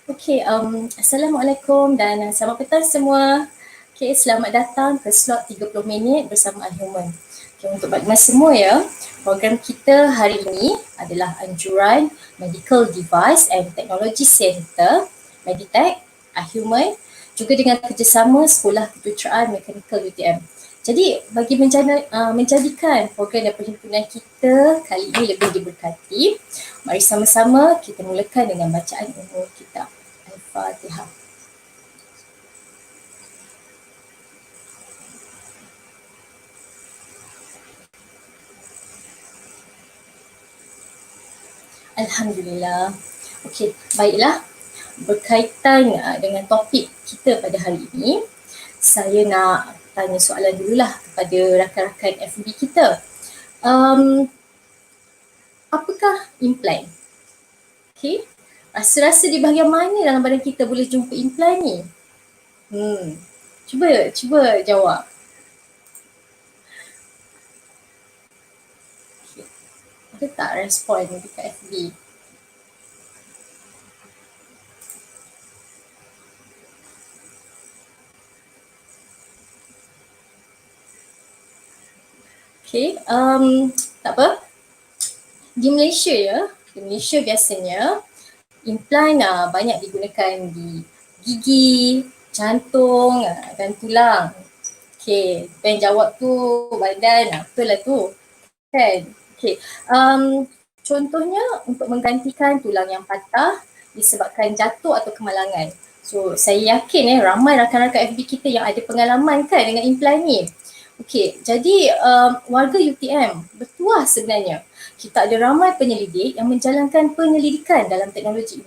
Assalamualaikum dan selamat petang semua. Selamat datang ke slot 30 minit bersama iHumEn. Untuk maklumat semua ya, program kita hari ini adalah anjuran Medical Device and Technology Center, MEDiTEC, iHumEn, juga dengan kerjasama Sekolah Kejuruteraan Mekanikal UTM. Jadi bagi menjadikan program dan perhimpunan kita kali ini lebih diberkati, mari sama-sama kita mulakan dengan bacaan umum kita. Al-Fatihah. Alhamdulillah. Baiklah. Berkaitan dengan topik kita pada hari ini, saya nak tanya soalan dululah kepada rakan-rakan FB kita. Apakah implant? Rasa-rasa di bahagian mana dalam badan kita boleh jumpa implant ni? Cuba jawab. Ada tak respon dekat FB? Tak apa. Di Malaysia biasanya implant banyak digunakan di gigi, jantung dan tulang. Ben jawab tu badan, betul lah tu. Kan? Contohnya untuk menggantikan tulang yang patah disebabkan jatuh atau kemalangan. So saya yakin ramai rakan-rakan FB kita yang ada pengalaman kan dengan implant ni. Jadi warga UTM bertuah sebenarnya. Kita ada ramai penyelidik yang menjalankan penyelidikan dalam teknologi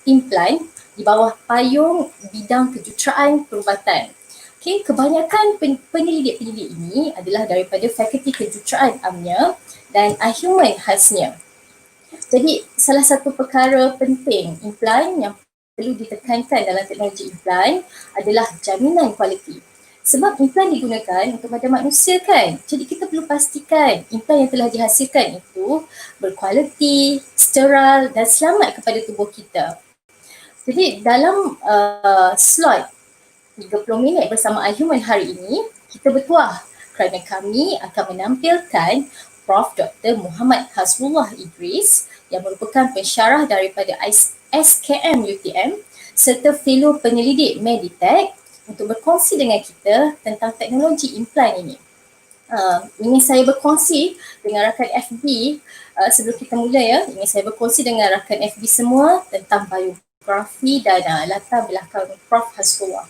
implant di bawah payung bidang kejuruteraan perubatan. Kebanyakan penyelidik-penyelidik ini adalah daripada Fakulti Kejuruteraan amnya dan iHumEn khasnya. Jadi salah satu perkara penting implant yang perlu ditekankan dalam teknologi implant adalah jaminan kualiti. Sebab implant digunakan untuk badan manusia kan. Jadi kita perlu pastikan implant yang telah dihasilkan itu berkualiti, steril dan selamat kepada tubuh kita. Jadi dalam slot 30 minit bersama iHumEn hari ini, kita bertuah kerana kami akan menampilkan Prof. Dr. Muhammad Hasbullah Idris yang merupakan pensyarah daripada SKM UTM serta Felo Penyelidik MEDiTEC untuk berkongsi dengan kita tentang teknologi implant ini. Ingin saya berkongsi dengan rakan FB sebelum kita mula ya. Ingin saya berkongsi dengan rakan FB semua tentang biografi dan latar belakang Prof. Hasbullah.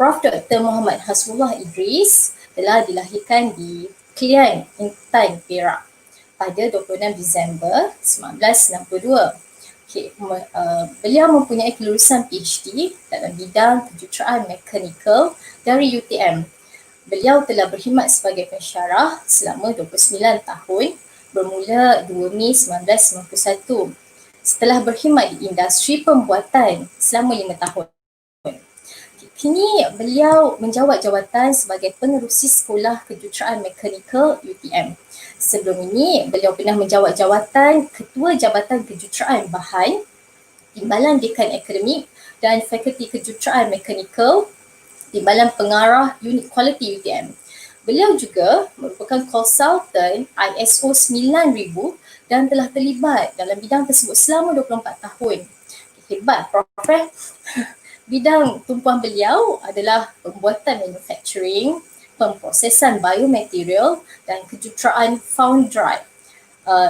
Prof. Dr. Muhammad Hasbullah Idris telah dilahirkan di Klian, Intan, Perak pada 26 Disember 1962. Beliau mempunyai kelulusan PhD dalam bidang kejuruteraan mekanikal dari UTM. Beliau telah berkhidmat sebagai pensyarah selama 29 tahun bermula 2 Mei 1991. Setelah berkhidmat di industri pembuatan selama 5 tahun. Kini beliau menjawat jawatan sebagai penerusi Sekolah Kejuruteraan Mekanikal UTM. Sebelum ini, beliau pernah menjawat jawatan Ketua Jabatan Kejuruteraan Bahan, Timbalan Dekan Akademik dan Fakulti Kejuruteraan Mekanikal, Timbalan Pengarah Unit Quality UTM. Beliau juga merupakan konsultan ISO 9000 dan telah terlibat dalam bidang tersebut selama 24 tahun. Hebat, Prof. Bidang tumpuan beliau adalah pembuatan manufacturing, pemprosesan biomaterial dan kejuruteraan foundry,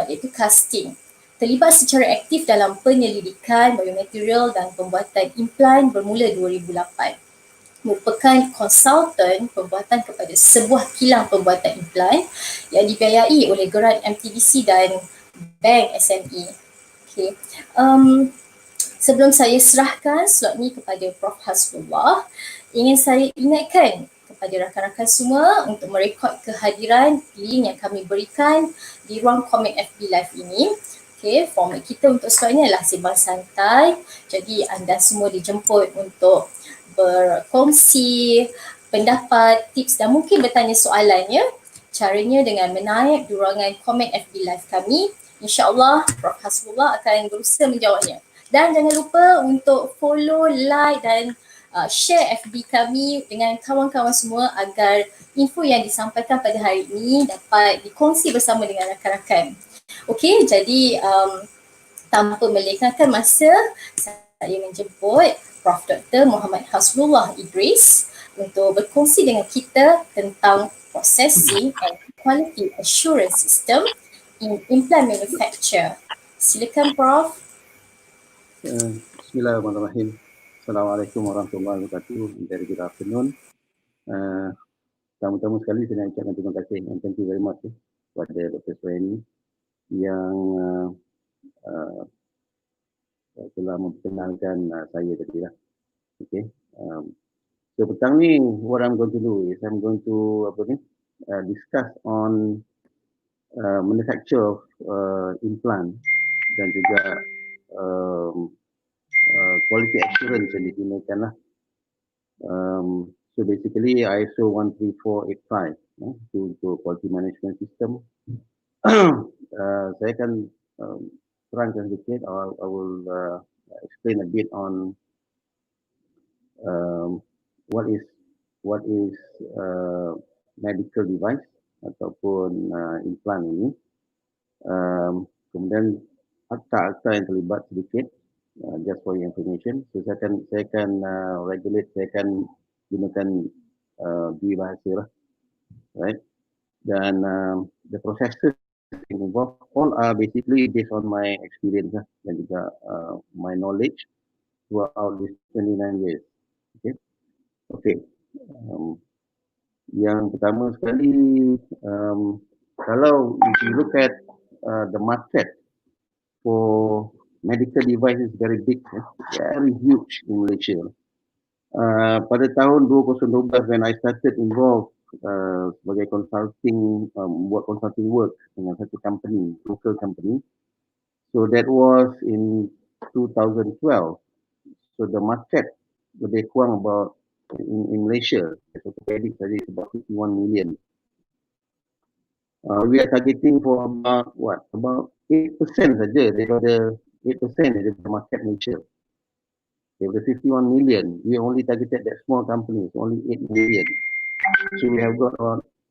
iaitu casting. Terlibat secara aktif dalam penyelidikan biomaterial dan pembuatan implant bermula 2008. Merupakan konsultan pembuatan kepada sebuah kilang pembuatan implant yang dibiayai oleh geran MTDC dan Bank SME. Sebelum saya serahkan slot ni kepada Prof. Hasbullah, ingin saya ingatkan kepada rakan-rakan semua untuk merekod kehadiran link yang kami berikan di ruang komen FB Live ini. Format kita untuk slot ni adalah sembang santai. Jadi anda semua dijemput untuk berkongsi pendapat, tips dan mungkin bertanya soalan ya. Caranya dengan menaip di ruangan komen FB Live kami InsyaAllah Prof Hasbullah akan berusaha menjawabnya. Dan jangan lupa untuk follow, like dan share FB kami dengan kawan-kawan semua agar info yang disampaikan pada hari ini dapat dikongsi bersama dengan rakan-rakan. Okey, jadi tanpa melengahkan masa, saya menjemput Prof Dr. Muhammad Hasbullah Idris untuk berkongsi dengan kita tentang Processing and Quality Assurance System in Implant Manufacture. Silakan Prof. Bismillahirrahmanirrahim. Assalamualaikum warahmatullahi wabarakatuh. Very good afternoon. Pertama-tama sekali saya nak ucapkan terima kasih and thank you very much kepada Dr. Suhaini yang telah memperkenalkan saya tadi lah. Okay. So petang ni what I'm going to do is I'm going to discuss on manufacture of implant dan juga quality assurance yang digunakan lah. So basically ISO 13485 untuk quality management system. Saya akan terangkan sedikit. I will explain a bit on what is medical device ataupun implant ini. Kemudian akta-akta yang terlibat sedikit, just for your information. So saya akan regulate, saya akan gunakan dua bahasa lah, right? Dan the processes involved all are basically based on my experience lah, dan juga my knowledge throughout these 29 years. Okay. Yang pertama sekali, kalau if you look at the market for medical devices, very big, very huge in Malaysia. Pada tahun 2012 when I started involved sebagai consulting, buat consulting work dengan satu company, local company. So that was in 2012. So the market lebih kurang about in Malaysia, so predict tadi about 51 million. We are targeting for about what? About 8% saja daripada 8% daripada market Malaysia. Daripada 51 million, we only targeted that small company, only 8 million. So we have got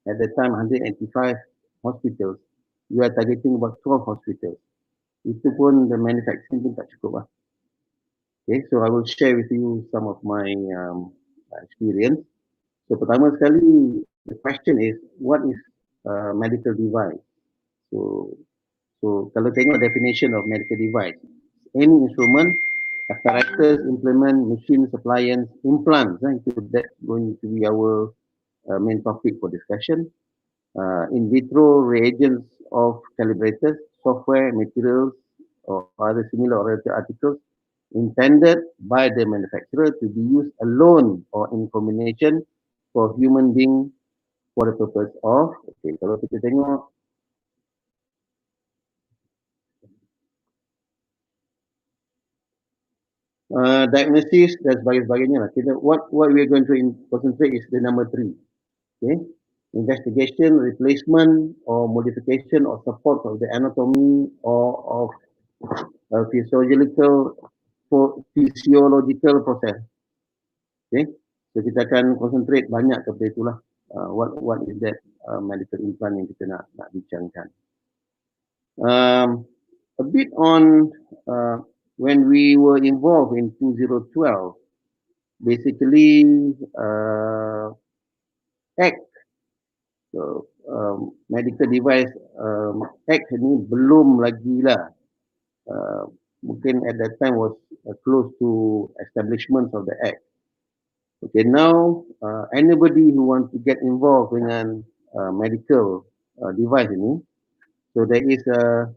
at the time 185 hospitals. We are targeting about 12 hospitals. Itu pun the manufacturing pun tak cukup lah. Okay, so I will share with you some of my experience. So pertama sekali, the question is, what is medical device? So kalau tengok definition of medical device, any instrument, apparatus, implement, machine, appliance, implants, that's going to be our main topic for discussion. In vitro reagents of calibrators, software, materials, or other similar related articles intended by the manufacturer to be used alone or in combination for human being for the purpose of, okay, kalau kita tengok diagnosis dan sebagainya lah. What we are going to concentrate is the number 3. Okay, investigation, replacement, or modification or support of the anatomy or of physiological process. Okay, so kita akan concentrate banyak kepada itulah. What is that medical implant yang kita nak bincangkan. A bit on when we were involved in 2012, basically Act, so, medical device Act ni belum lagi lah. Mungkin at that time was close to establishment of the Act. Okay, now anybody who wants to get involved dengan medical device ini, so there is a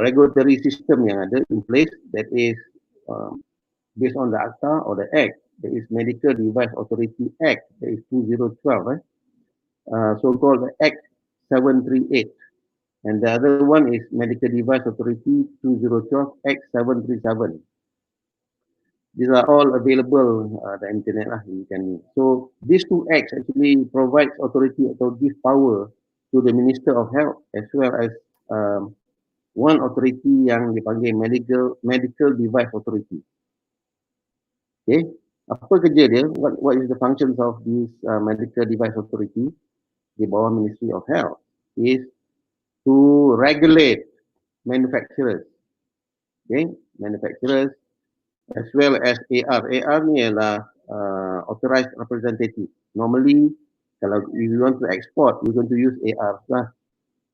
regulatory system yang ada in place that is based on the ACTA or the Act. There is Medical Device Authority Act, that is 2012, so-called the Act 738. And the other one is Medical Device Authority 2012 Act 737. These are all available the internet lah, you can use. So these two acts actually provides authority or give power to the Minister of Health as well as one authority yang dipanggil medical device authority. Okay, apa kerja dia? What is the functions of this medical device authority di bawah Ministry of Health? Is to regulate manufacturers, okay, manufacturers as well as AR. AR ni ialah authorized representative. Normally, kalau we want to export, we're going to use AR lah.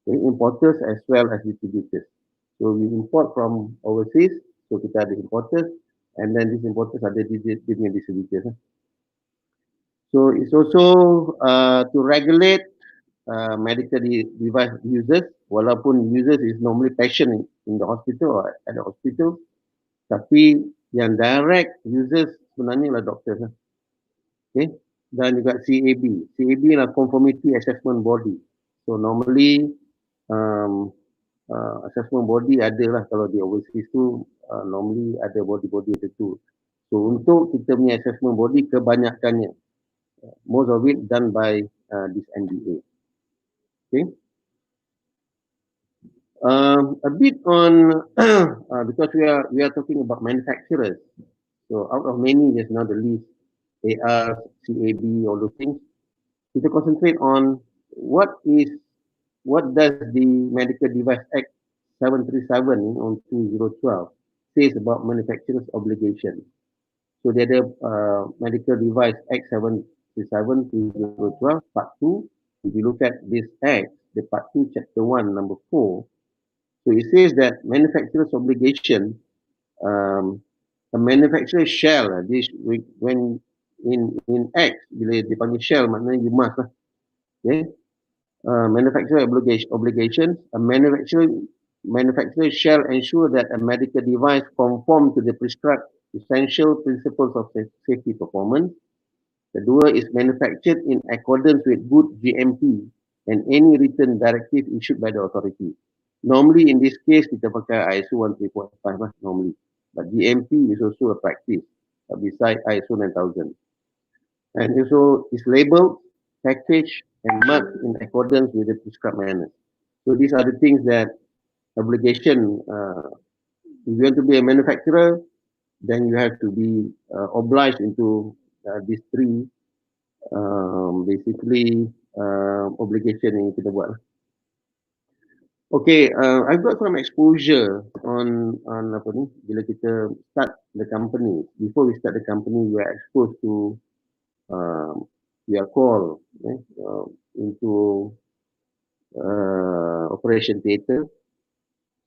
Okay, importers as well as distributors. So we import from overseas, so kita ada importers, and then these importers ada distributors. So it's also to regulate medical device users, walaupun users is normally patient in the hospital or at the hospital, tapi yang direct users sebenarnya lah doctors. Okay, dan juga CAB. CAB lah Conformity Assessment Body. So normally assessment body adalah kalau di overseas tu normally ada body-body tertentu. So untuk kita punya assessment body kebanyakannya, most of it done by this NBA. Okay. A bit on because we are talking about manufacturers. So out of many, just now the list, AR, CAB, all those things. Kita concentrate on what does the Medical Device Act 737 on 2012 says about manufacturers' obligation. So there are Medical Device Act 737 2012 Part 2. If you look at this act, the Part 2 Chapter 1 number 4, so it says that manufacturer's obligation, a manufacturer shall, when in Act, bila dipanggil shall, maknanya you must lah. Okay? Manufacturer obligations, a manufacturer shall ensure that a medical device conform to the prescribed essential principles of safety performance. Kedua is manufactured in accordance with good GMP and any written directive issued by the authority. Normally in this case kita pakai ISO 13.5 lah normally, but GMP is also a practice beside ISO 9000. And also is labeled, packaged and marked in accordance with the prescribed manner. So these are the things that obligation, if you want to be a manufacturer, then you have to be obliged into these three basically obligation yang kita buat. Okay, I've got some exposure on apa ni, bila kita start the company. Before we start the company, we are exposed to we are called into operation theatre.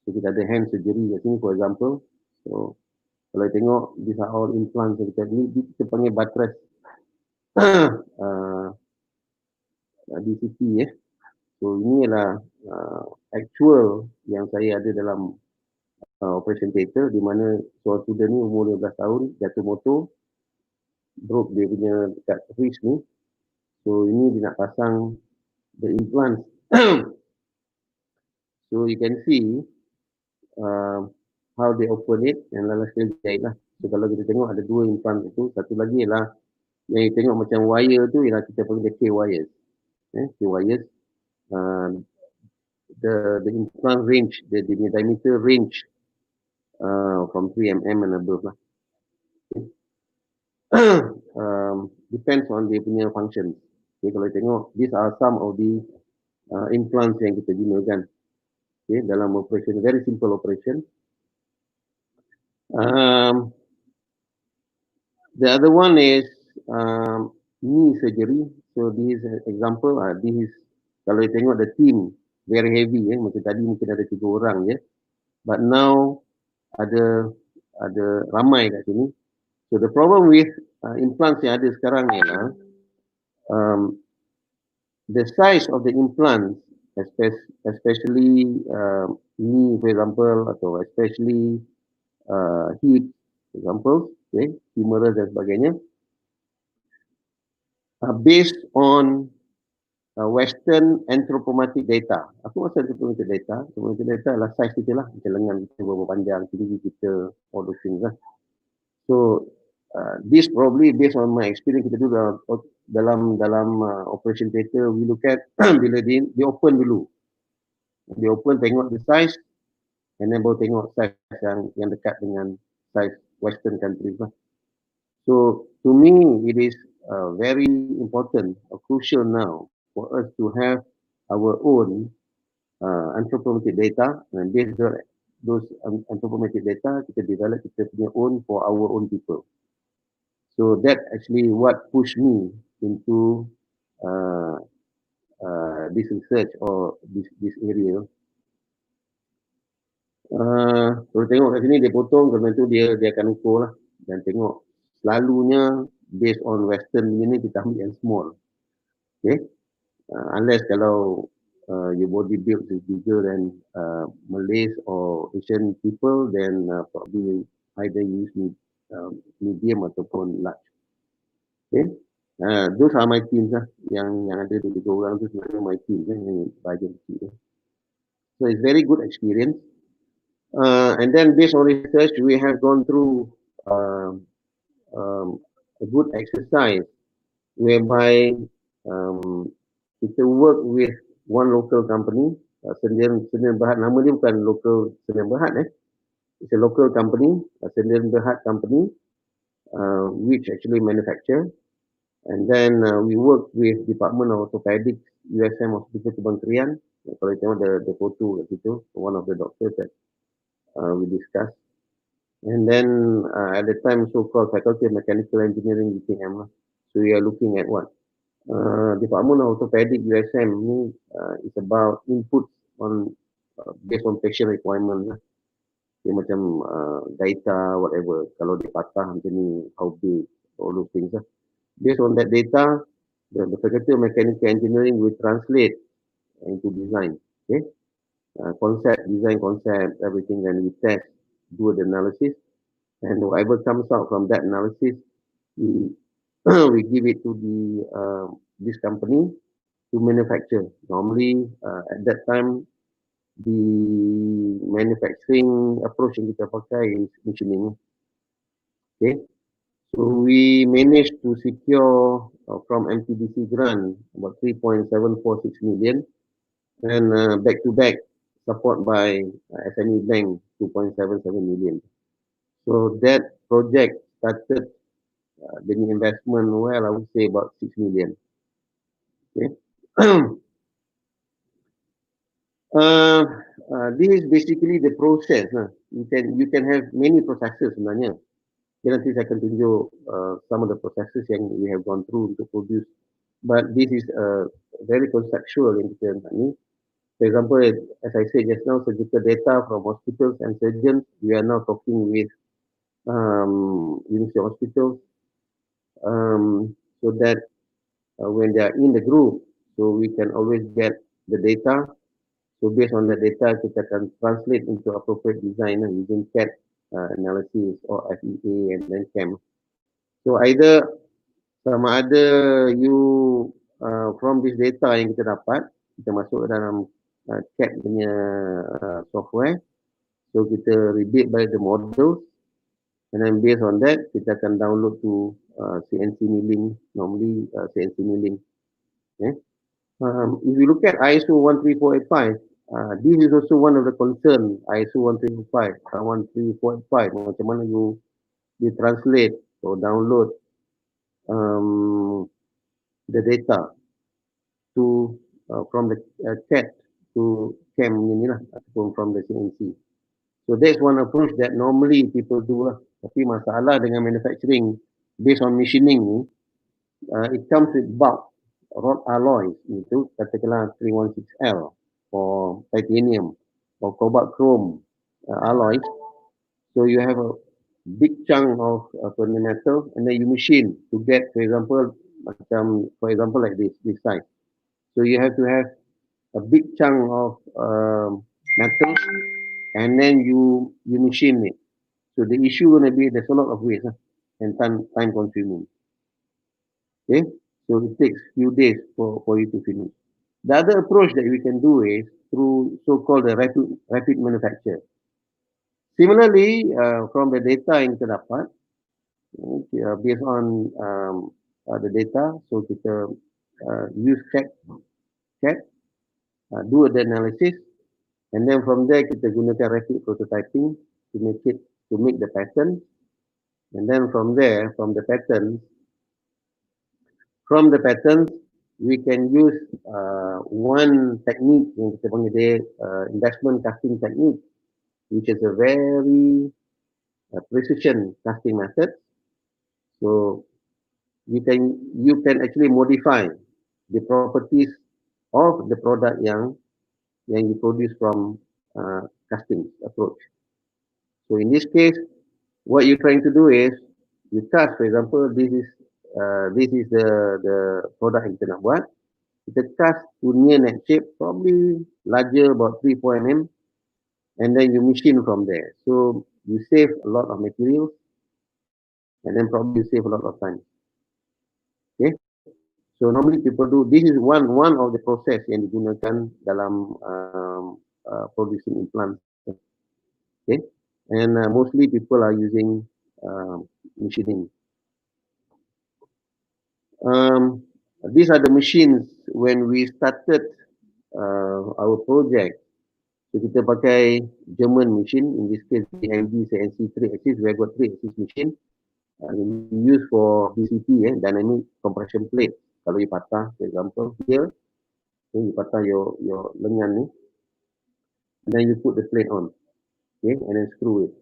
So kita ada hand surgery kat sini, for example. So kalau tengok, these are all implants yang kita ni, kita panggil buttress DCT . So ini adalah actual yang saya ada dalam operation theatre, di mana seorang student ni umur 15 tahun, jatuh motor, broke dia punya dekat wrist ni. So ini dia nak pasang the implant. So you can see how they open it, and lalu sekali jahit lah. So kalau kita tengok ada dua implant itu, satu lagi ialah yang kita tengok macam wire tu ialah kita panggil K-wires. K-wires. The implant range, the diameter range from 3 mm and above lah. Depends on dia punya function. Okay, kalau tengok, these are some of the implants yang kita gunakan. Okay, dalam operation, very simple operation. The other one is knee surgery. So this example, this is, kalau you tengok the team very heavy, macam tadi mungkin ada 3 orang je, but now ada ramai kat sini. So the problem with implants yang ada sekarang ni ialah the size of the implants, especially knee for example, atau especially hip for example, okay, humerus dan sebagainya, based on Western anthropometric data. Apa maksud anthropometric data? Anthropometric data adalah size kita lah, macam lengan kita berapa panjang, tinggi kita, all those things lah. So this probably based on my experience kita dulu dalam operation theatre, we look at bila dia open dulu, dia open tengok the size, and then baru tengok size yang dekat dengan size Western countries lah. So to me, it is very important or crucial now for us to have our own anthropometric data, and based on those anthropometric data, kita develop kita punya own for our own people. So that actually what pushed me into this research or this area. Kalau tengok kat sini dia potong, kerana tu dia akan ukur lah, dan tengok selalunya based on Western ni kita ambil yang small. Okay, unless kalau your body build is bigger than Malays or Asian people, then probably either use medium ataupun large. Okay, those are my teams lah, yang ada 2 orang tu sebenarnya my team yang bahagian kecil. So it's very good experience. And then based on research, we have gone through a good exercise whereby kita work with one local company, Sendirian Berhad. Nama dia bukan local Sendirian Berhad, it's a local company, Sendirian Berhad company, which actually manufacture. And then we work with Department of Orthopedics, USM Hospital Kementerian. Kalau tengok the photo kat situ, one of the doctors that we discussed. And then at the time so-called Faculty of Mechanical Engineering UTM. So we are looking at what? Department of Orthopedic USM ni is about input on based on patient requirement lah. Dia macam data whatever. Kalau dia patah macam ni, how big, all those things lah. Based on that data, the Faculty of Mechanical Engineering will translate into design. Okay. Concept, design concept, everything, then we test, do the analysis, and whatever comes out from that analysis, we give it to this company to manufacture. Normally, at that time, the manufacturing approach yang kita pakai is machining. Okay, so we managed to secure from MTBC grant about 3.746 million, and back to back support by SME Bank 2.77 million. So that project started the investment, well, I would say about 6 million. Okay. This is basically the process. You can have many processes sebenarnya. Nanti saya akan tunjuk some of the processes yang we have gone through to produce. But this is very conceptual in kita ni. For example, as I said just now, surgical data from hospitals and surgeons, we are now talking with university hospitals, so that when they are in the group, so we can always get the data. So based on the data, kita can translate into appropriate design using CAD analysis or FEA and then CAM. So either sama ada you from this data yang kita dapat, kita masuk dalam CAD punya software, so kita rebuild by the models, and then based on that kita akan download to CNC milling, normally CNC milling. Okay. If you look at ISO 13485, this is also one of the concern, ISO 13485, macam mana you translate or download the data to from the CAD to CAM ni lah, ataupun from the CNC. So that's one approach that normally people do lah. Tapi masalah dengan manufacturing based on machining ni, it comes with bulk rod alloys, itu katakanlah 316L for titanium or cobalt chrome alloys. So you have a big chunk of metal, and then you machine to get, for example, like this size. So you have to have a big chunk of metals, and then you machine it. So the issue going to be there's a lot of waste and time consuming. Okay, so it takes few days for you to finish. The other approach that we can do is through so-called the rapid manufacture. Similarly, from the data yang kita dapat, based on the data, so kita use CAD, do the analysis, And then from there kita gunakan rapid prototyping to make the pattern. And then from there, from the patterns, we can use one technique yang kita panggil dia investment casting technique, which is a very precision casting method. So you can actually modify the properties of the product yang you produce from casting approach. So in this case, what you're trying to do is you cast, for example, this is the product yang kita nak buat. Kita cast to near net shape, probably larger, about 3-4 mm, and then you machine from there. So you save a lot of materials, and then probably you save a lot of time. Okay. So normally people do, this is one of the process yang digunakan dalam producing implants. Okay, and mostly people are using machining. These are the machines when we started our project. So kita pakai German machine, in this case DMG CNC 3-axis, we have got 3-axis machine. We use for DCP, dynamic compression plate. Kalau you patah, for example, here, you patah your lengan ni, and then you put the plate on, okay, and then screw it.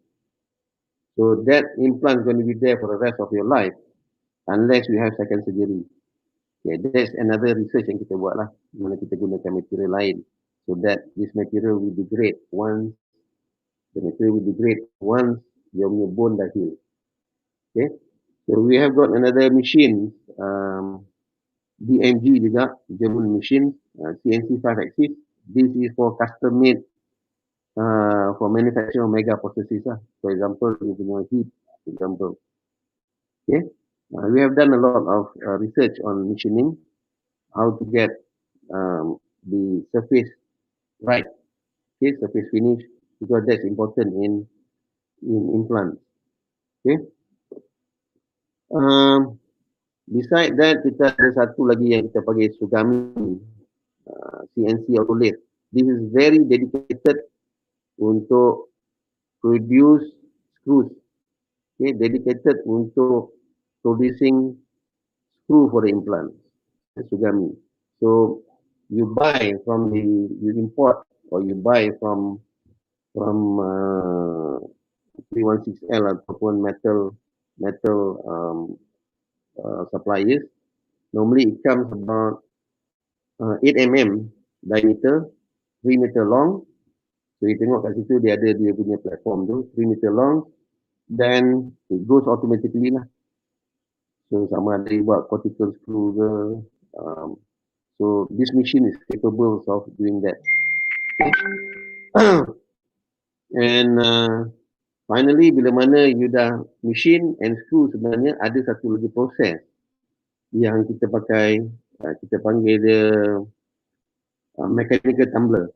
So that implant is going to be there for the rest of your life, unless you have second surgery. Okay, that's another research yang kita buat lah, mana kita gunakan material lain, so that this material will degrade once your bone dah heal. Okay, so we have got another machine, DMG juga, German machine, CNC 5-axis. This is for custom made for manufacturing of mega processes lah. For example, you know, heat, for example. Okay, we have done a lot of research on machining, how to get the surface right, okay, surface finish, because that's important in implants. Okay. Beside that, kita ada satu lagi yang kita panggil Sugami, CNC auto lathe. This is very dedicated untuk produce screws. Okay, dedicated untuk producing screw for the implant, Sugami. So you buy from you import or you buy from 316L ataupun metal suppliers. Normally it comes about 8 mm diameter, 3 meter long. So you tengok kat situ dia ada dia punya platform tu, 3 meter long, then it goes automatically lah. So sama ada dia buat cortical screw ke. So this machine is capable of doing that. And finally, bila mana you dah machine and screw, sebenarnya ada satu lagi proses yang kita pakai, kita panggil dia mechanical tumbler.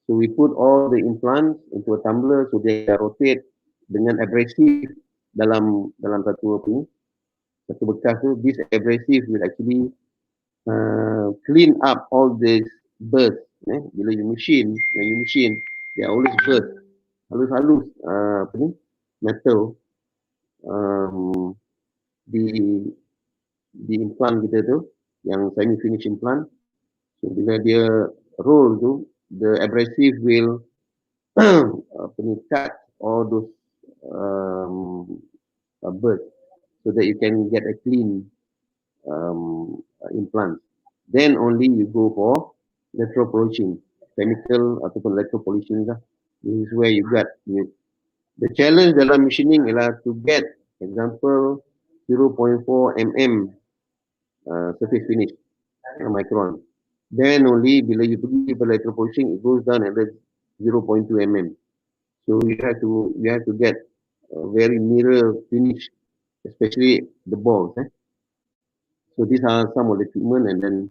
So we put all the implants into a tumbler, so they rotate dengan abrasive dalam satu bekas tu. This abrasive will actually clean up all these burrs. Bila you machine, they always burst, halus metal di implant kita tu, yang semi finish implant. So bila dia roll tu, the abrasive will cut all those burrs, so that you can get a clean implant. Then only you go for lateral polishing, chemical ataupun lateral polishing lah. This is where you got the challenge dalam machining ialah to get, example, 0.4 mm surface finish, micron. Then only bila you pergi for lateral polishing, it goes down at 0.2 mm. So you have to get a very mirror finish, especially the balls. So these are some of the treatment, and then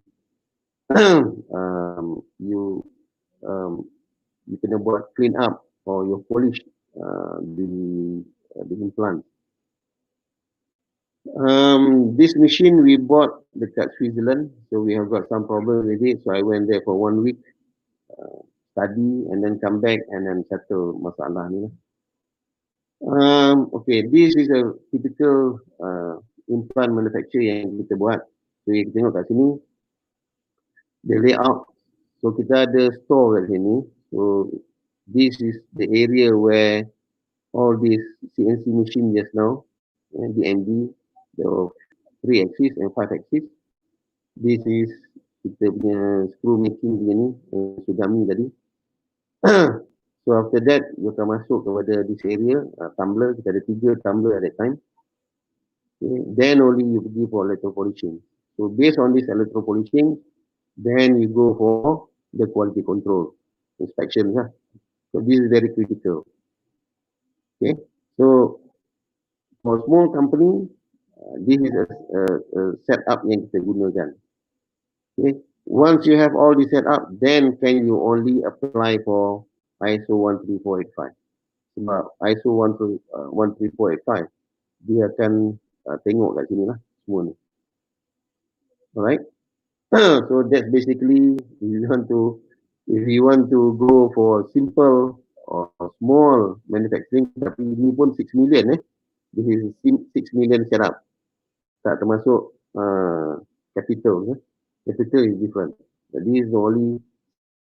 you can buat clean up or you polish the implant. This machine we bought dekat Switzerland, so we have got some problem with it. So I went there for 1 week. study and then come back and then settle masalah ni. Okay, this is a typical implant manufacture yang kita buat. So kita tengok kat sini, the layout. So kita ada store kat sini. So this is the area where all these CNC machine just now, DMD, the 3 axis and 5 axis. This is kita punya screw making begini, Sugami tadi. So after that, you akan masuk kepada this area, tumbler. Kita ada 3 tumbler at that time. Okay. Then only you pergi for electropolishing. So based on this electropolishing, then you go for the quality control inspection. So this is very critical. Okay. So for small company, this is a setup yang kita gunakan. Okay. Once you have all this setup, then can you only apply for ISO 13485. Sebab ISO 13485 dia akan tengok kat sini lah semua ni. Alright. So that's basically if you want to go for simple or small manufacturing, tapi ini pun 6 million this is 6 million setup, tak termasuk capital. Capital is different. This is the only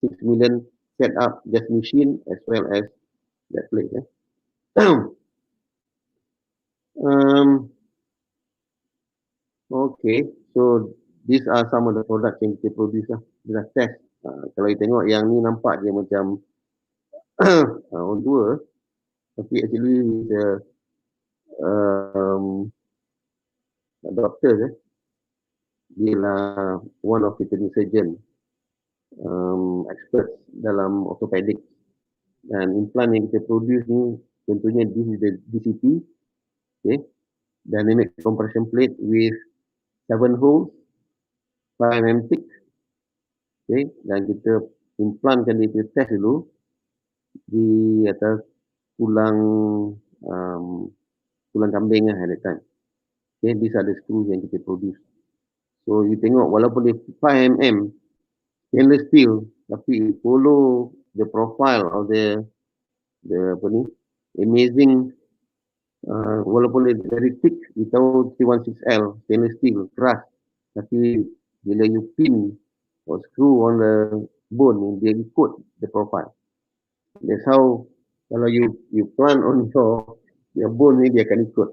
6 million setup, just machine as well as that place. Okay, so these are some of the products yang kita produce lah. Dia dah test. Kalau you tengok yang ni nampak dia macam orang tua, tapi actually the doctor dia lah one of the surgeon experts dalam orthopedic, dan implant yang kita produce ni tentunya this is the DCP, okay, dynamic compression plate with 7 holes, 5 mm thick, okay, dan kita implantkan dia, kita test dulu di atas tulang kambing at that time. Okay, these are the screws yang kita produce. So you tengok walaupun dia 5 mm stainless steel, tapi follow the profile of the apa ni, amazing, walaupun dia very thick, you tahu T16L stainless steel keras, tapi bila you pin or screw on the bone, dia ikut the profile. That's how kalau you plant on your bone ni, dia akan ikut.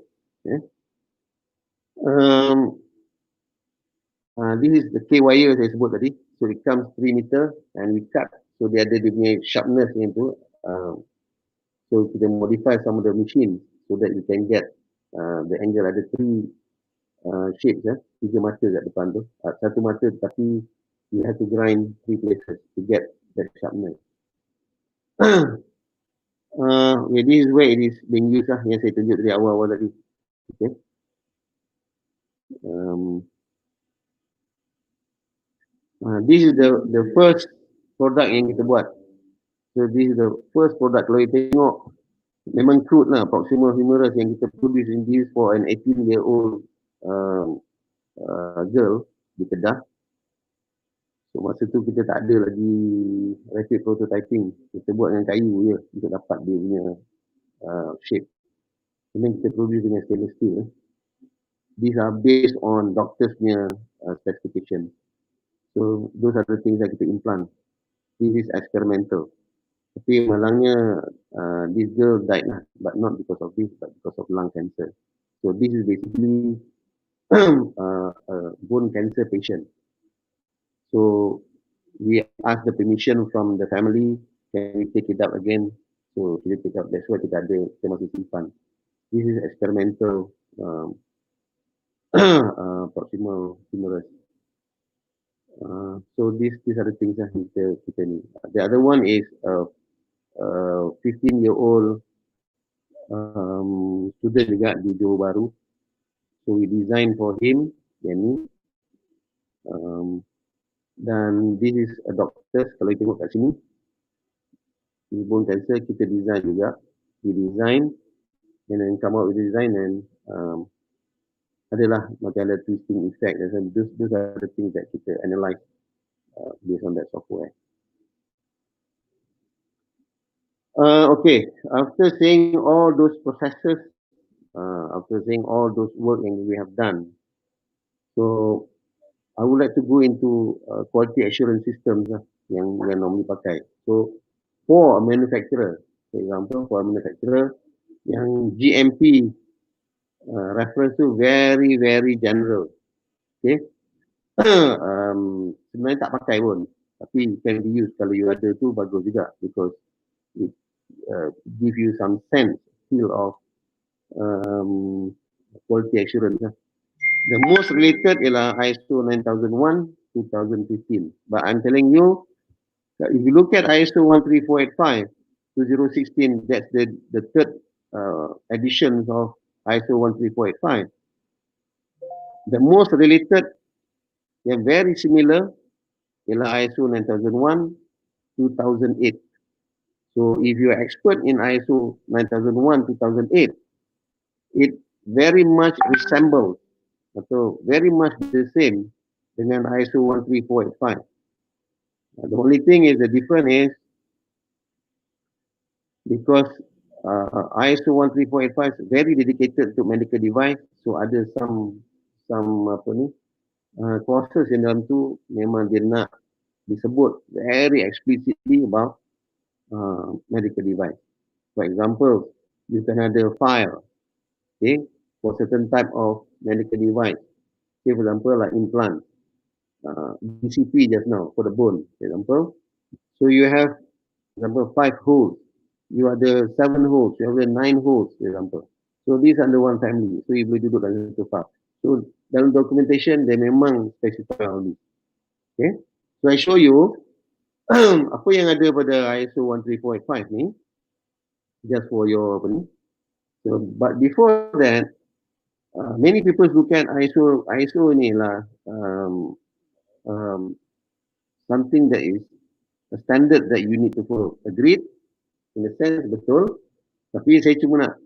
This is the K wire saya sebut tadi. So it comes 3 meter and we cut. So dia ada dia punya sharpness yang tu. So kita modify some of the machine so that you can get the angle. Ada 3 shapes, 3 mata kat depan tu. 1 mata tapi you have to grind 3 places to get that sharpness. This is where it is being used lah, yang saya tunjuk dari awal-awal tadi. Okay. This is the first product yang kita buat. So this is the first product. Kalau you tengok, memang crude lah, proximal humerus yang kita produce in this for an 18-year-old girl di Kedah. So masa tu kita tak ada lagi rapid prototyping. Kita buat dengan kayu je untuk dapat dia punya shape. And then kita produce dengan stainless steel. These are based on doctor's punya specification. So those are the things that kita implant. This is experimental. Tapi malangnya this girl died lah, but not because of this, but because of lung cancer. So this is basically a bone cancer patient. So we ask the permission from the family, can we take it up again? So kita take up, that's why kita masih simpan. This is experimental proximal humerus. So these are the things that kita ni. The other one is 15-year-old student juga di Johor Bahru. So we design for him, Yanni. Dan this is a doctor, kalau you tengok kat sini, bone cancer kita design juga. We design and then come out with design and adalah macam ada twisting effect, and those are the things that kita analyze based on that software. Okay, after saying all those processes, after saying all those work yang we have done, so I would like to go into quality assurance systems yang normally pakai. So for a manufacturer, for example, for a manufacturer yang GMP reference to very very general. Okay, sebenarnya tak pakai pun, tapi can be used kalau you ada tu bagus juga because it give you some sense, feel of quality assurance. The most related ialah ISO 9001 2015. But I'm telling you, if you look at ISO 13485 2016, that's the third edition of ISO 13485. The most related, yang very similar, ialah ISO 9001 2008. So if you're expert in ISO 9001 2008, it very much resembles atau very much the same dengan ISO 13485. The only thing is the difference is because ISO 13485 is very dedicated to medical device, so ada some apa ni clauses yang dalam tu memang dia nak disebut very explicitly about medical device. For example, you can ada file, okay, for certain type of medical device. Okay, for example, like implant, BCP just now for the bone, for example. So you have, for example, 5 holes. You ada 7 holes. You have 9 holes, for example. So these under one family. So you boleh duduk dalam satu file. So dalam documentation, dia memang specify all this. Okay. So I show you apa yang ada pada ISO 13485 ni, just for your apa ni. So, but before that, many people look at ISO ni lah something that is a standard that you need to follow. Agreed? In a sense, betul. Tapi saya cuma nak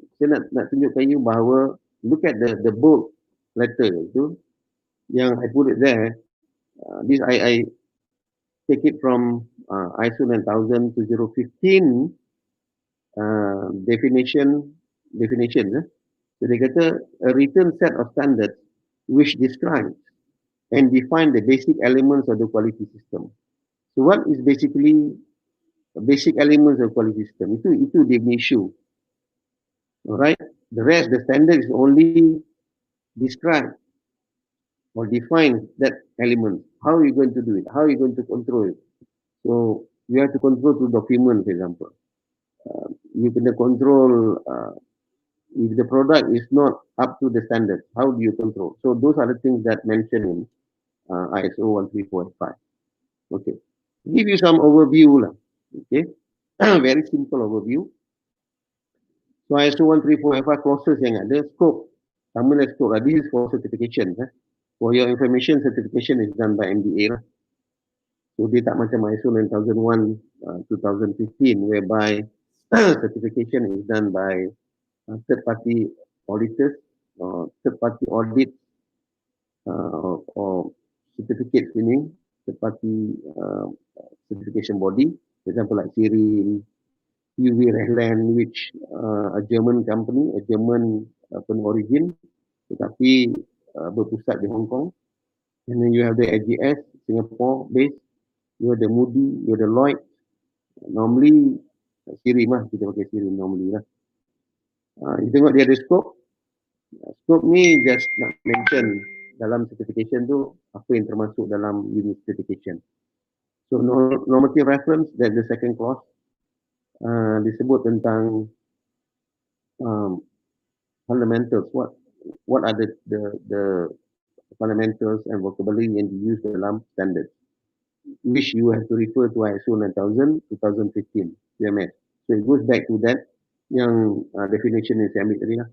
tunjukkan you bahawa look at the bold letter itu yang I put it there. This I take it from ISO 9000 2015 definition. So dia kata a written set of standards which describes and define the basic elements of the quality system. So what is basically basic elements of quality system? Itu dia punya issue. Alright, the rest, the standard is only describe or define that element. How are you going to do it? How are you going to control it? So you have to control through document, for example. You can control if the product is not up to the standard. How do you control? So those are the things that mentioned in ISO 13485. Okay, give you some overview lah. Okay, very simple overview. So ISO 13485 clauses yang ada, scope, sama lah scope lah. This is for certification. For your information, certification is done by MDA lah. So dia tak macam ISO 9001 2015 whereby certification is done by third party auditors or third party audit or certificate screening, third party certification body, for example like CIRI, UV Rehland, which a German company, a German origin, tetapi berpusat di Hong Kong. And then you have the AGS, Singapore based. You have the Moody, you have the Lloyd. Normally, CIRI mah, kita pakai CIRI normally lah. You tengok dia ada scope. Scope ni just nak mention dalam certification tu, apa yang termasuk dalam unit certification. So normative reference, that's the second clause. Disebut tentang fundamentals. What are the fundamentals and vocabulary yang diused dalam standard, which you have to refer to ISO 9000 2015 UTMS. So it goes back to that yang definition yang saya ambil tadi lah.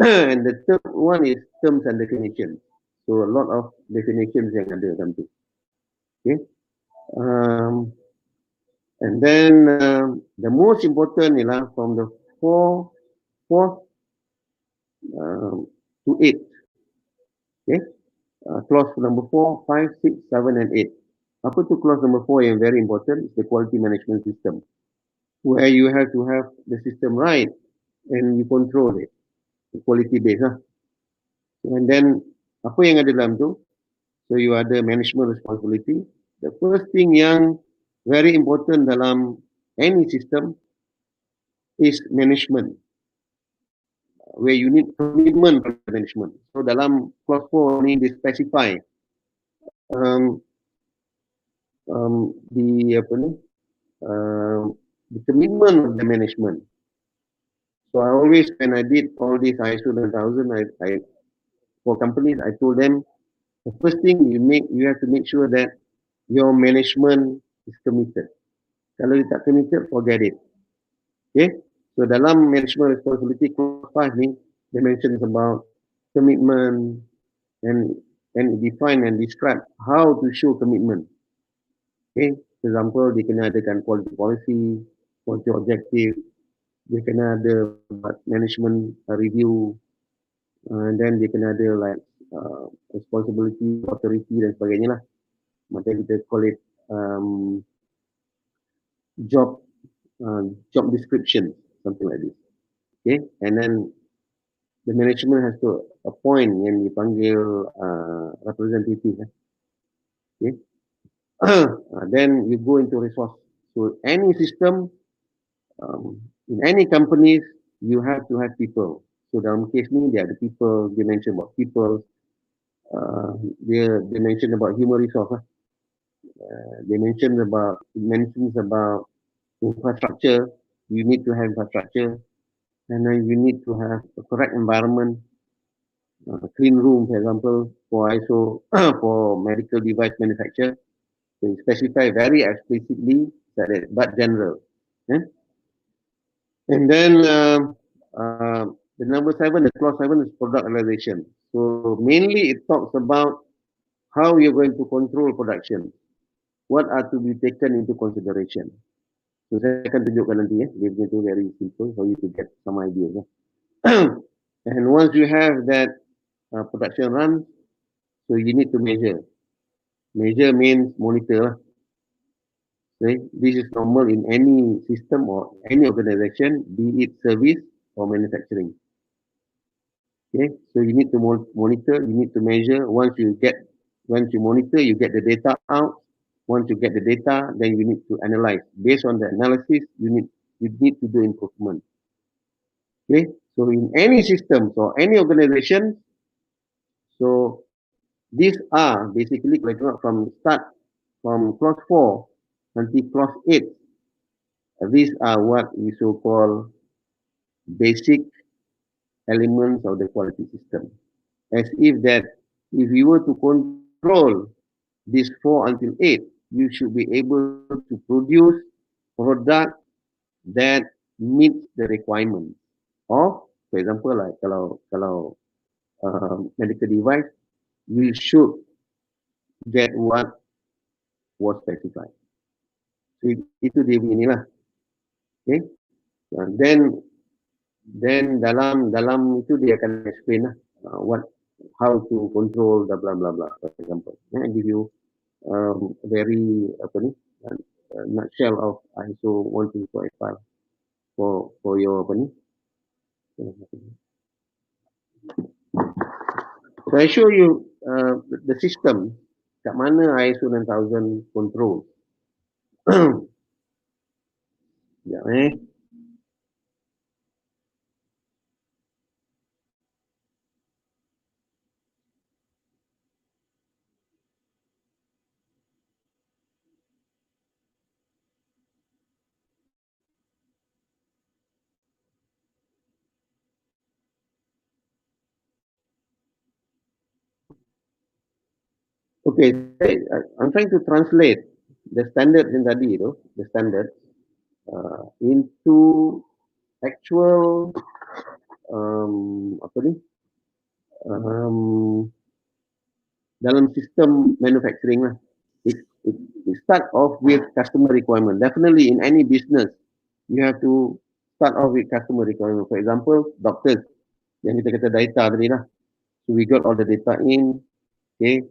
And the third one is terms and definitions. So a lot of definitions yang ada dalam tu. Okay. And then the most important ialah from the 4 to 8. Okay. Clause number 4, 5, 6, 7 and 8. Apa tu clause number 4 yang very important? Is the quality management system. where you have to have the system right and you control it, quality based lah. And then apa yang ada dalam tu? So you ada management responsibility. The first thing yang very important dalam any system is management, where you need commitment from management. So dalam clause 4 ni dia specify the commitment of the management. So I always, when I did all this ISO 9000, for companies, I told them, the first thing you have to make sure that your management is committed. Kalau you tak committed, forget it. Okay? So dalam management responsibility clause 5 ni, they mentions about commitment and define and describe how to show commitment. Okay? For example, dia kena adakan quality policy, quality objective, dia kena ada management review, and then dia kena ada like responsibility, authority dan sebagainya lah. Macam kita call it job description, something like this. Okay, and then the management has to appoint yang dipanggil representative. Okay, then you go into resource. So any system, in any companies, you have to have people. So dalam case ni dia ada people, dia mention about people, dia mention about human resource. They mentions about infrastructure. You need to have infrastructure, and then you need to have a correct environment, clean room, for example, for ISO for medical device manufacture. So you specify very explicitly that it, but general. And then the number 7, the clause 7 is product realization. So mainly it talks about how you're going to control production. What are to be taken into consideration. So saya akan tunjukkan nanti dia punya tu very simple for you to get some idea. And once you have that production run, so you need to measure. Measure means monitor. Okay? This is normal in any system or any organization, be it service or manufacturing. Okay, so you need to monitor, you need to measure. Once you monitor, you get the data out. Once you get the data, then you need to analyze. Based on the analysis, you need to do improvement. Okay, so in any systems or any organization, so these are basically from clause 4 until clause 8. These are what we so-called basic elements of the quality system. As if you were to control these 4 until 8, you should be able to produce product that meets the requirements of, for example, like kalau medical device, you should get what was specified. So itu dia punya ni lah. Okay. Then dalam itu dia akan explain lah how to control the blah blah blah, for example. I give you very nutshell of ISO 13485 for your So I show you the system kat mana ISO 9000 control. Ya, Okay, I'm trying to translate the standards yang tadi tu, the standards into actual dalam sistem manufacturing lah. It start off with customer requirement. Definitely in any business, you have to start off with customer requirement. For example, doctors, yang kita kata data tadi lah. So we got all the data in, okay,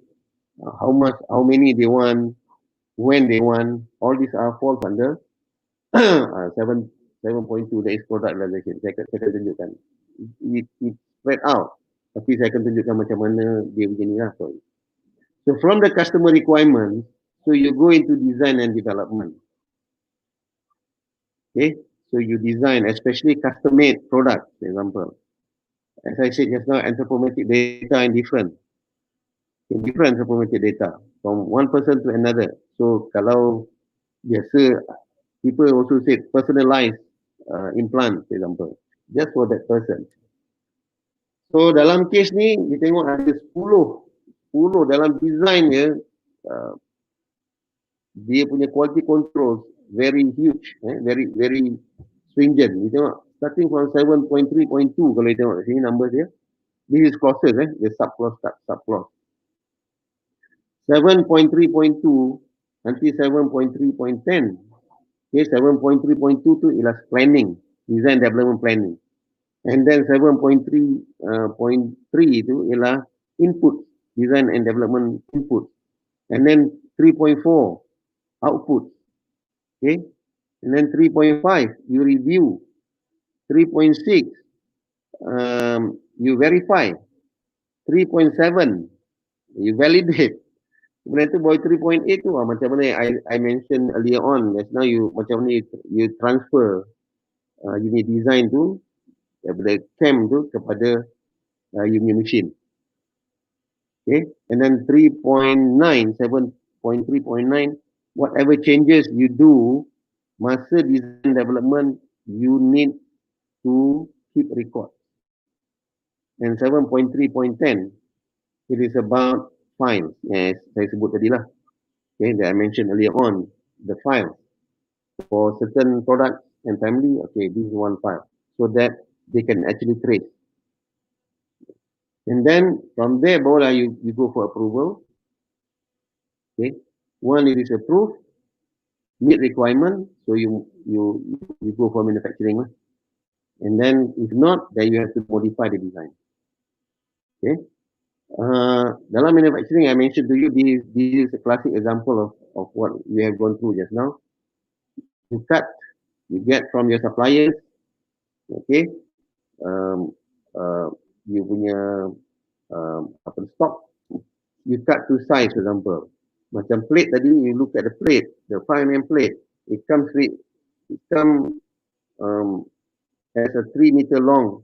how many they want, when they want, all these are falls under 7.2 that is product realization. Saya akan tunjukkan. It spread out. Tapi saya akan tunjukkan macam mana dia begini lah. So from the customer requirement, so you go into design and development. Okay, so you design, especially custom-made products, for example. As I said just now, anthropometric data and different anthropometric data from one person to another. So kalau biasa, people also say personalized implant, for example, just for that person. So dalam case ni, kita tengok ada 10 dalam design dia, dia punya quality control very huge, very stringent. Kita tengok starting from 7.3.2 kalau kita tengok sini number dia. This is clauses, the subclause. 7.3.2 nanti 7.3.10. Okay, 7.3.2 tu ialah planning, design development planning. And then 7.3.3 itu ialah input, design and development input. And then 3.4 output. Okay. And then 3.5 you review. 3.6 you verify. 3.7 you validate. Kemudian tu boy 3.8 tu macam mana I mentioned earlier on. Just now you macam mana you transfer unit design tu daripada cam tu kepada unit machine. Okay, and then 3.9, 7.3.9, whatever changes you do, masa design development, you need to keep record. And 7.3.10, it is about files. Yes, saya sebut tadi lah. Okay, that I mentioned earlier on, the files for certain products and family. Okay, this is one file, so that they can actually trace. And then from there, you go for approval. Okay, one it is approved, meet requirement, so you go for manufacturing. And then if not, then you have to modify the design. Okay. Dalam manufacturing, I mentioned to you, this is a classic example of what we have gone through just now. You cut, you get from your suppliers. Okay. You punya stock, you cut to size, for example. Macam plate tadi, you look at the plate, the 5mm plate, it comes as a 3 meter long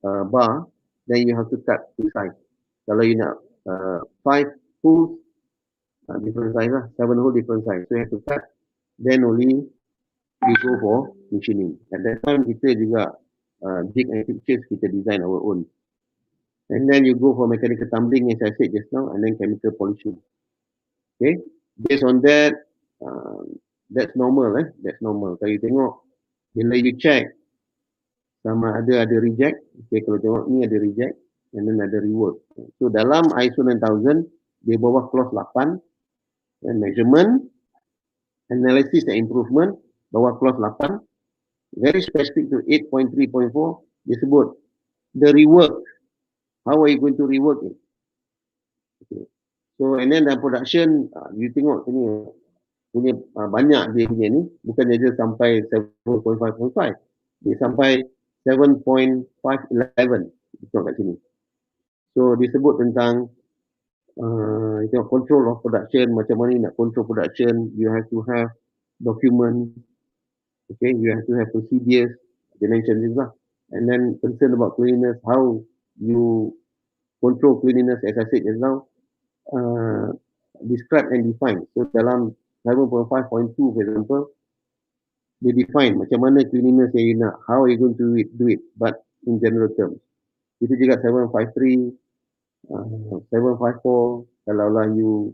bar, then you have to cut to size. Kalau you nak 5 holes, different size lah, 7 holes different size, so you have to cut, then only you go for machining. At that time, kita juga jig and fixtures, kita design our own. And then you go for mechanical tumbling, as I said just now, and then chemical polishing. Okay, based on that, that's normal. That's normal. Kalau you tengok, bila you check, sama ada reject. Okay, kalau tengok ni ada reject, and then ada rework. So dalam ISO 9000, di bawah clause 8, and measurement, analysis and improvement, bawah clause 8, very specific to 8.3.4, dia sebut the rework. How are you going to rework it? Okay. So, and then dalam production, you tengok sini, punya banyak dia punya ni, bukan dia sampai 7.5.5, dia sampai 7.511, tengok kat sini. So, disebut tentang control of production, macam mana nak control production, you have to have document, okay, you have to have procedures, they mention this lah. And then concern about cleanliness, how you control cleanliness, as I said just now, describe and define. So dalam 7.5.2, for example, they define macam mana cleanliness yang you nak, how are you going to do it, but in general terms. Itu juga 753, 754, kalau lah you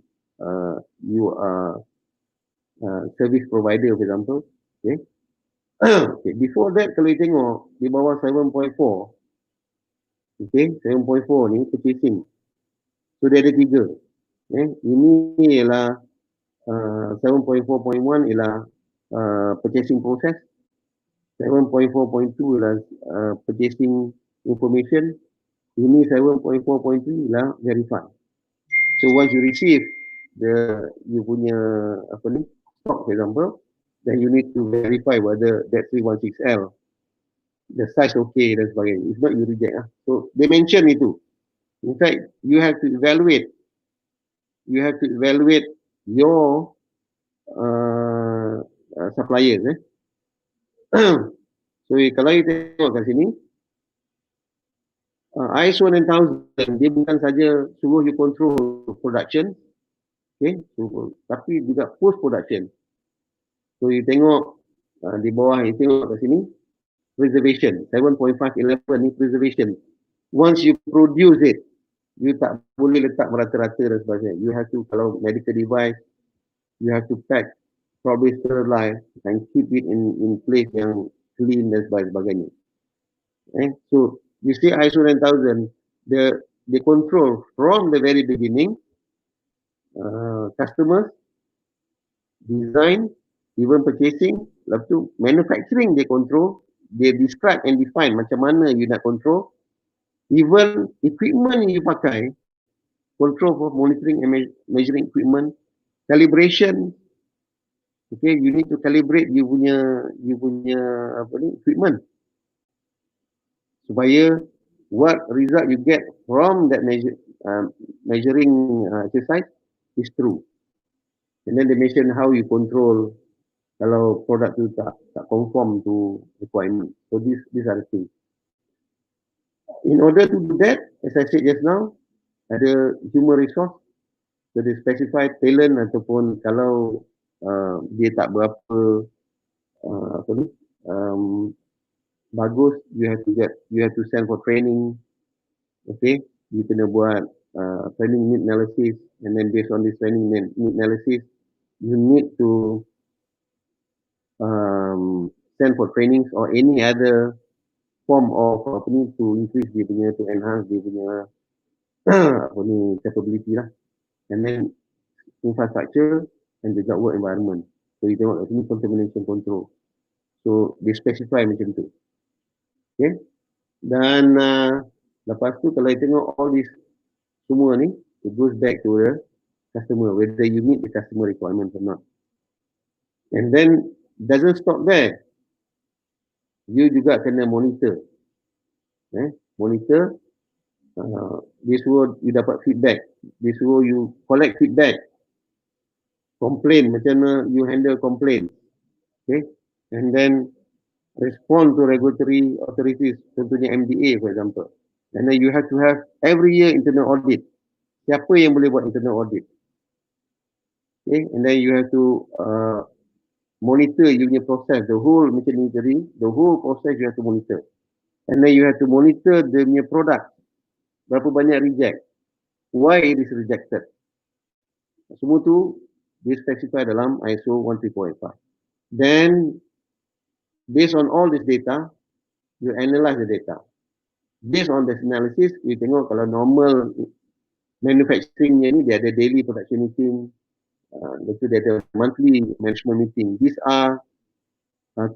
are service provider, for example. Okay. Okay. Before that, kalau you tengok di bawah 7.4, okay, 7.4 ni purchasing. So dia ada 3. Ini ialah 7.4.1 ialah purchasing process. 7.4.2 ialah purchasing information. Ini 7.4.3 ialah verify. So once you receive you punya stock, for example, then you need to verify whether that 316L, the size okay dan sebagainya. If not, you reject. So, they mention itu. In fact, you have to evaluate your suppliers. So, kalau you tengok kat sini, ISO 9000, dia bukan saja suruh you control production, okay, tapi juga post production. So, you tengok di bawah, you tengok kat sini, preservation, 7.511 ni preservation. Once you produce it, you tak boleh letak merata-rata dan sebagainya. You have to, kalau medical device, you have to pack, probably sterilize and keep it in place yang clean dan sebagainya. So, you see ISO 9000, they control from the very beginning, customers, design, even purchasing, lepas tu manufacturing they control, they describe and define macam mana you nak control, even equipment you pakai, control for monitoring and measuring equipment, calibration, okay, you need to calibrate you punya apa ni, equipment, supaya what result you get from that measuring exercise is true. And then they mention how you control kalau produk tu tak conform to requirement. So these are the things. In order to do that, as I said just now, ada human resource, so they specify talent ataupun kalau dia tak berapa bagus, you have to send for training. Okay, you kena buat training need analysis, and then based on this training need analysis, you need to send for trainings or any other form of to increase dia punya, to enhance dia punya capability lah. And then infrastructure and juga work environment. So you tengok ini contamination control. So they specify macam tu. Okay. Dan lepas tu kalau you tengok all this semua ni, it goes back to the customer, whether you meet the customer requirement or not. And then doesn't stop there. You juga kena monitor. Monitor. This will you dapat feedback. This will you collect feedback. Complain, macam mana you handle complaint. Okay. And then respond to regulatory authorities, contohnya MDA for example. And then you have to have every year internal audit. Siapa yang boleh buat internal audit? Okay. And then you have to monitor you punya process, the whole machinery, the whole process you have to monitor. And then you have to monitor the punya product. Berapa banyak reject? Why it is rejected? Semua tu dia specify dalam ISO 13485. Then based on all this data, you analyze the data. Based on this analysis, you tengok kalau normal manufacturing ni dia ada daily production meeting, dia ada monthly management meeting. These are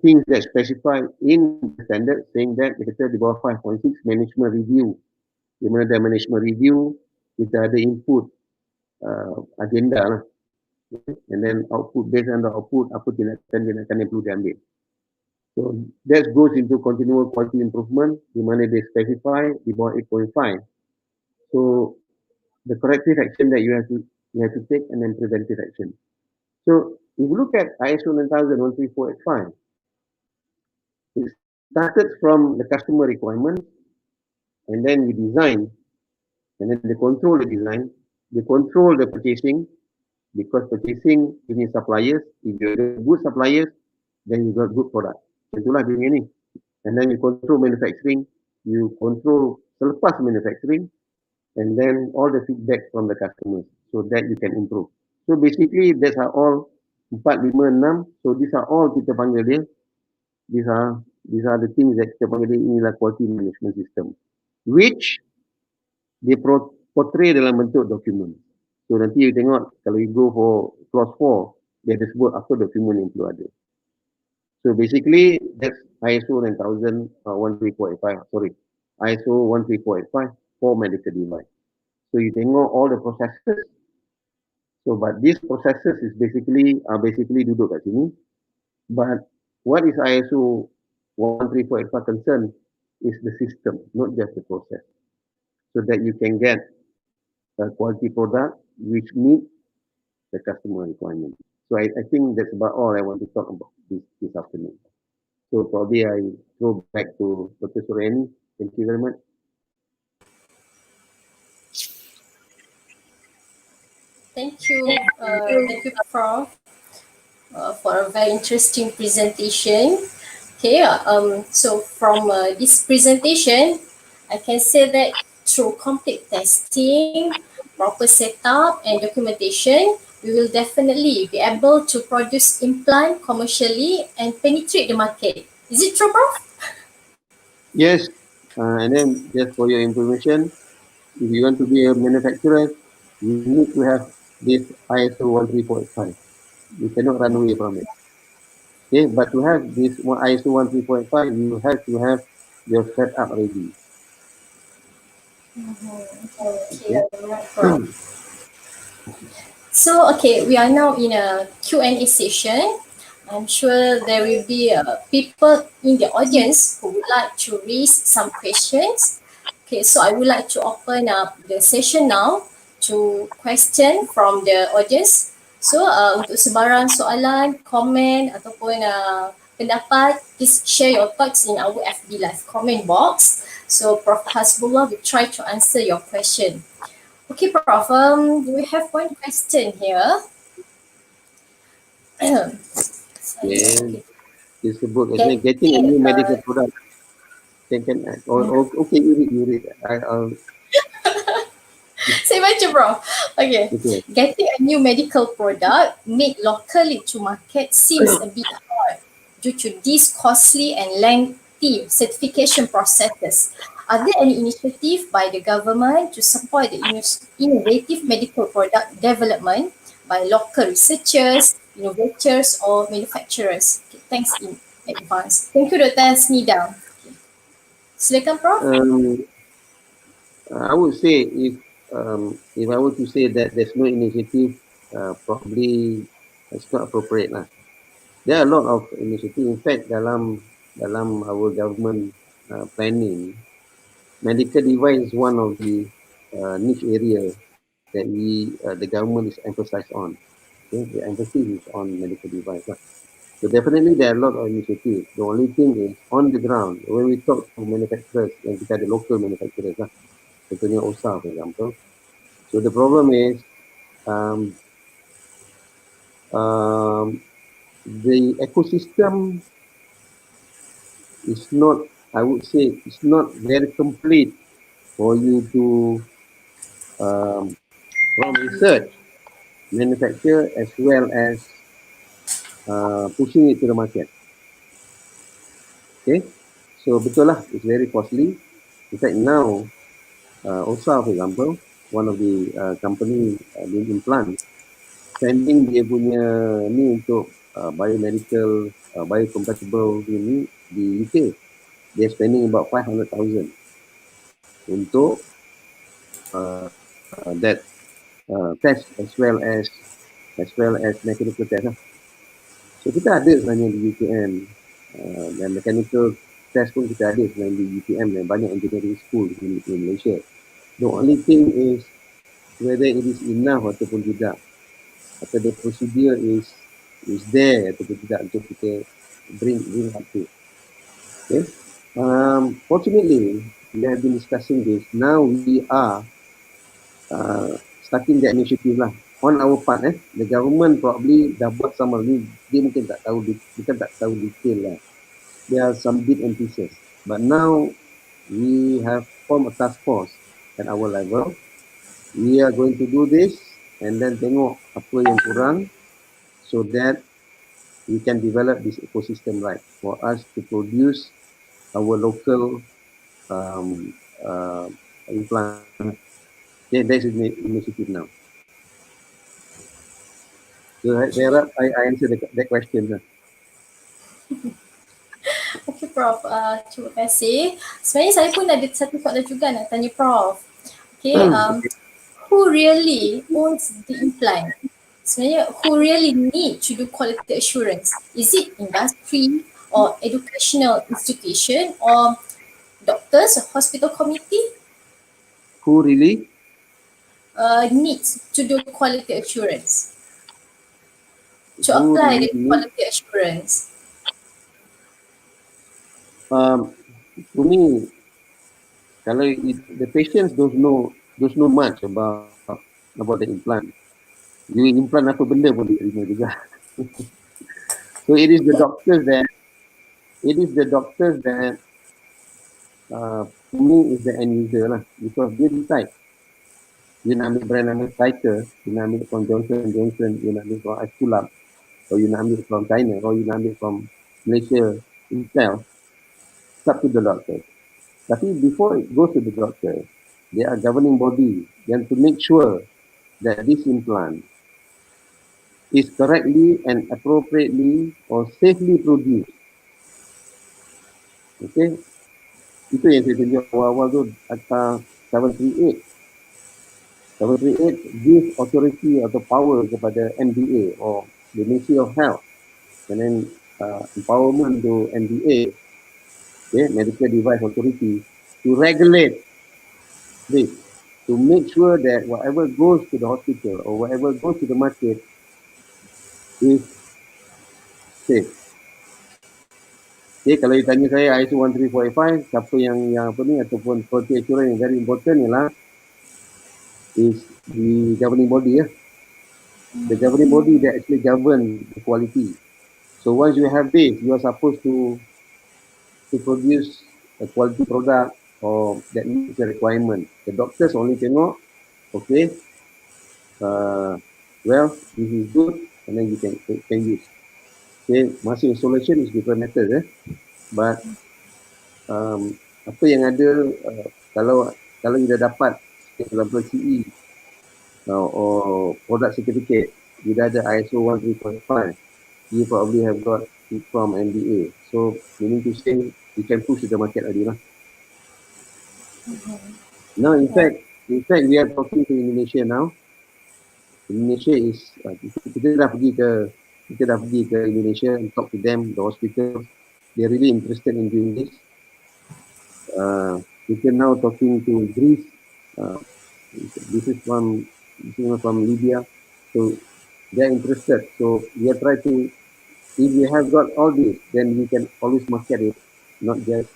things that specify in the standard, saying that kita di bawah 5.6 management review. Di mana ada management review, kita ada input agenda lah. And then output, based on the output, apa tindakan yang perlu diambil. So that goes into continual quality improvement, di mana they specify di bawah 8.5. So the corrective action that you have to take, and then preventive action. So if you look at ISO 9000 13485, it started from the customer requirements, and then you design, and then they control the design, they control the purchasing, because purchasing ini suppliers, if you have good suppliers, then you got good product. Itulah dia ni. And then you control manufacturing, you control selepas manufacturing, and then all the feedback from the customers, so that you can improve. So basically, that's are all 4, 5, 6. So these are all kita panggil dia. These are the things that kita panggil dia, inilah quality management system, which dia portray dalam bentuk dokumen. So nanti you tengok kalau you go for clause 4, dia ada sebut apa dokumen yang perlu ada. So basically that's ISO 9000 13485. Sorry, ISO 13485 for medical device. So you tengok all the processes. So but these processes is basically duduk kat sini. But what is ISO 13485 concerned is the system, not just the process, so that you can get a quality product which meet the customer requirement. So I think that's about all I want to talk about this afternoon. So probably I throw back to Dr. Surani. Thank you very much. Thank you, Prof, for a very interesting presentation. Okay, so from this presentation, I can say that through complete testing, proper setup and documentation, we will definitely be able to produce implant commercially and penetrate the market. Is it true, Prof? Yes, and then just for your information, if you want to be a manufacturer, you need to have this ISO 13485. You cannot run away from it. Okay, but to have this ISO 13485, you have to have your setup ready. Okay, Okay. Prof. So, okay, we are now in a Q&A session. I'm sure there will be people in the audience who would like to raise some questions. Okay, so I would like to open up the session now to question from the audience. So, untuk sebarang soalan, komen ataupun pendapat, please share your thoughts in our FB Live comment box. So, Prof Hasbullah will try to answer your question. Okay, Prof, we have one question here. Yeah, disebut getting a new medical product. Can okay, you read. I'll Say baca, Prof. Okay. okay. Getting a new medical product made locally to market seems a bit hard due to these costly and lengthy certification processes. Are there any initiative by the government to support the innovative medical product development by local researchers, innovators or manufacturers? Okay, thanks in advance. Thank you, Dr. Snida. Okay. Silakan, Prof. I would say if I were to say that there's no initiative, probably it's not appropriate lah. There are a lot of initiative. In fact, dalam our government planning, medical device is one of the niche area that the government is emphasized on. Okay? The emphasis is on medical device lah. So definitely there are a lot of initiatives. The only thing is on the ground, when we talk to manufacturers, yang kita ada local manufacturers lah, contohnya OSA for example. So the problem is the ecosystem is not, I would say, it's not very complete for you to from research, manufacture as well as pushing it to the market. Okay, so betul lah, it's very costly. In fact, now OSA for example, one of the company doing implant, spending dia punya ni untuk biomedical, biocompatible ini di UK, they're spending about 500,000 untuk that test as well as mechanical test lah. So kita ada sebenarnya di UTM dan mechanical test pun kita ada sebenarnya di UTM dan banyak engineering school di Malaysia. The only thing is whether it is enough ataupun tidak, atau the procedure is there ataupun tidak untuk kita bring up to. Okay. Fortunately, we have been discussing this. Now we are starting the initiative lah. On our part, the government probably dah buat sama ni, dia mungkin tak tahu, kita tak tahu detail lah. There are some bit and pieces. But now, we have formed a task force at our level. We are going to do this and then tengok apa yang kurang so that we can develop this ecosystem right for us to produce our local implant. Okay, that's the initiative now. So I answer that question. Okay, Prof. Terima kasih. Sebenarnya saya pun ada satu soalan juga nak tanya Prof. Okay, who really owns the implant? sebenarnya who really need to do quality assurance? Is it industry or educational institution or doctors or hospital committee? Who really? Needs to do quality assurance, to Who apply really the need? quality assurance. To me, kalau the patients don't know much about the implant. You implant apa benda pun dia terima juga. So it is the doctors that to me is the end user lah, because dia decide dia nak ambil brand nama Tiger, dia nak ambil from Johnson Johnson, dia nak ambil from Hasbullah, or you nak ambil from China, or you nak ambil from Malaysia Implant. It's up to the doctor. Tapi before it goes to the doctor, there are governing body yang to make sure that this implant is correctly and appropriately or safely produced. Okay, itu yang saya tunjuk awal-awal tu, Akta 738. 738 gives authority atau power kepada MDA or the Ministry of Health, and then empowerment to MDA, okay, Medical Device Authority, to regulate this, to make sure that whatever goes to the hospital or whatever goes to the market is safe. Okay, kalau ditanya saya ISO 13485, siapa yang apa ni ataupun quality assurance yang very important ialah is the governing body ya. The governing body that actually govern the quality. So once you have this, you are supposed to produce a quality product or that meets the requirement. The doctors only tengok, okay, well, this is good, and then you can use. Okay, masa installation is different method but apa yang ada, kalau you dah dapat example CE or product certificate, you dah ada ISO 13485, you probably have got it from MBA. So meaning to say you can push to the market already lah. Now in fact we are talking to Indonesia now. Indonesia is kita dah pergi ke Indonesia and talk to them, the hospital. They're really interested in doing this. We are now talking to Idris. This is from Libya, so they are interested. So we are trying to, if we have got all this, then we can always market it, not just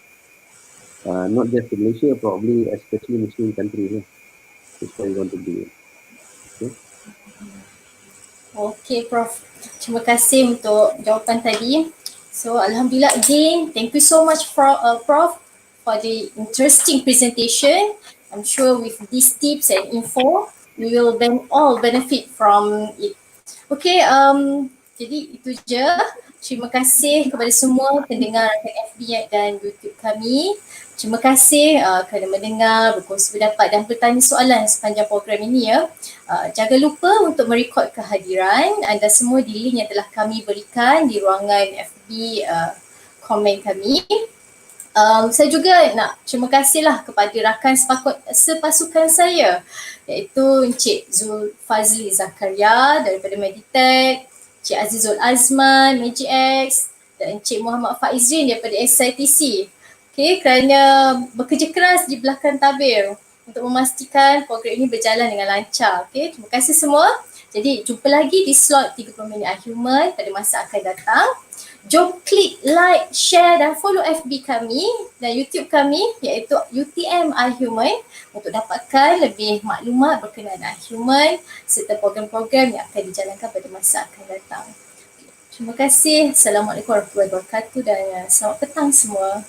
to Malaysia, probably especially Muslim countries. That's what we want to do. Okay. Okay, Prof. Terima kasih untuk jawapan tadi. So, Alhamdulillah again, thank you so much Prof for the interesting presentation. I'm sure with these tips and info, we will all benefit from it. Okay, jadi itu je. Terima kasih kepada semua pendengar FB dan YouTube kami. Terima kasih kerana mendengar, berkongsi pendapat dan bertanya soalan sepanjang program ini ya. Jangan lupa untuk merekod kehadiran anda semua di link yang telah kami berikan di ruangan FB komen kami. Saya juga nak terima kasihlah kepada rakan sepasukan saya, iaitu Encik Zulfazli Zakaria daripada MEDiTEC, Encik Azizul Azman, MEDiTEC, dan Encik Muhammad Faizrin daripada SITC. Okay, kerana bekerja keras di belakang tabir untuk memastikan program ini berjalan dengan lancar. Okay, terima kasih semua. Jadi jumpa lagi di slot 30 minit iHumEn pada masa akan datang. Jom klik like, share dan follow FB kami dan YouTube kami iaitu UTM iHumEn untuk dapatkan lebih maklumat berkenaan iHumEn serta program-program yang akan dijalankan pada masa akan datang. Terima kasih. Assalamualaikum warahmatullahi wabarakatuh dan selamat petang semua.